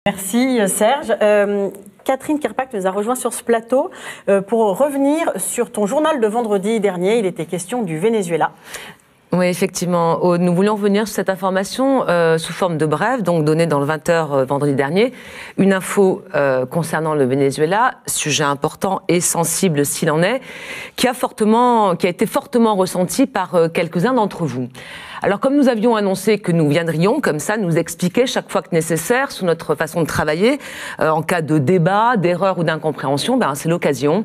Merci Serge. Catherine Kirpak nous a rejoint sur ce plateau pour revenir sur ton journal de vendredi dernier. Il était question du Venezuela. Oui, effectivement. Nous voulions revenir sur cette information sous forme de brève, donc donnée dans le 20h vendredi dernier. Une info concernant le Venezuela, sujet important et sensible s'il en est, qui a été fortement ressenti par quelques-uns d'entre vous. Alors, comme nous avions annoncé que nous viendrions, comme ça, nous expliquer chaque fois que nécessaire sur notre façon de travailler, en cas de débat, d'erreur ou d'incompréhension, c'est l'occasion.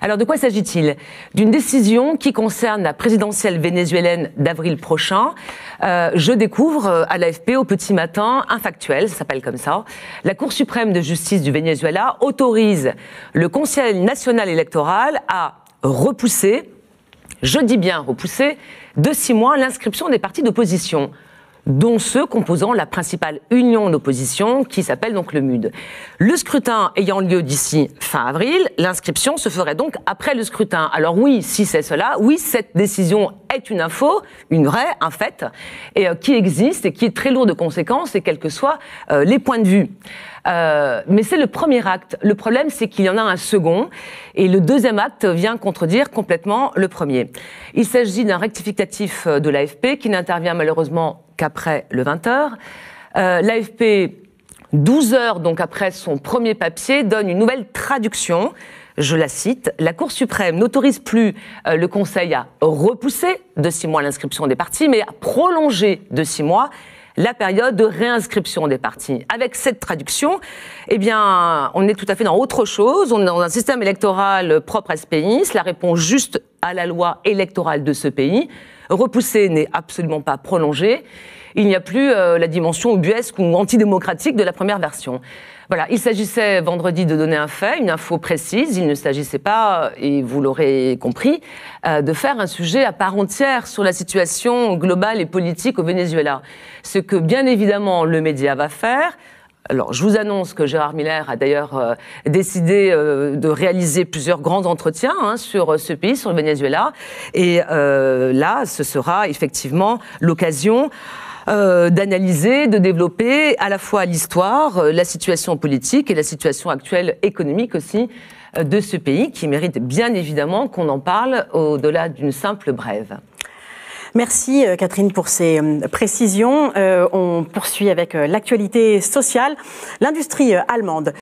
Alors, de quoi s'agit-il? D'une décision qui concerne la présidentielle vénézuélienne d'avril prochain. Je découvre à l'AFP au petit matin un factuel, ça s'appelle comme ça. La Cour suprême de justice du Venezuela autorise le Conseil national électoral à repousser, je dis bien repousser, de 6 mois l'inscription des partis d'opposition, dont ceux composant la principale union d'opposition qui s'appelle donc le MUD. Le scrutin ayant lieu d'ici fin avril, l'inscription se ferait donc après le scrutin. Alors oui, si c'est cela, oui, cette décision est une info, une vraie, un fait, et qui existe et qui est très lourde de conséquences, et quels que soient les points de vue. Mais c'est le premier acte. Le problème, c'est qu'il y en a un second, et le deuxième acte vient contredire complètement le premier. Il s'agit d'un rectificatif de l'AFP qui n'intervient malheureusement qu'après le 20h. L'AFP, 12 heures donc après son premier papier, donne une nouvelle traduction. Je la cite, « La Cour suprême n'autorise plus le Conseil à repousser de 6 mois l'inscription des partis, mais à prolonger de 6 mois la période de réinscription des partis. » Avec cette traduction, eh bien, on est tout à fait dans autre chose. On est dans un système électoral propre à ce pays. Cela répond juste à la loi électorale de ce pays. Repousser n'est absolument pas prolongé. Il n'y a plus la dimension ubuesque ou antidémocratique de la première version. Voilà, il s'agissait vendredi de donner un fait, une info précise. Il ne s'agissait pas, et vous l'aurez compris, de faire un sujet à part entière sur la situation globale et politique au Venezuela. Ce que, bien évidemment, le média va faire. Alors, je vous annonce que Gérard Miller a d'ailleurs décidé de réaliser plusieurs grands entretiens sur ce pays, sur le Venezuela. Et là, ce sera effectivement l'occasion d'analyser, de développer à la fois l'histoire, la situation politique et la situation actuelle économique aussi de ce pays qui mérite bien évidemment qu'on en parle au-delà d'une simple brève. Merci Catherine pour ces précisions. On poursuit avec l'actualité sociale. L'industrie allemande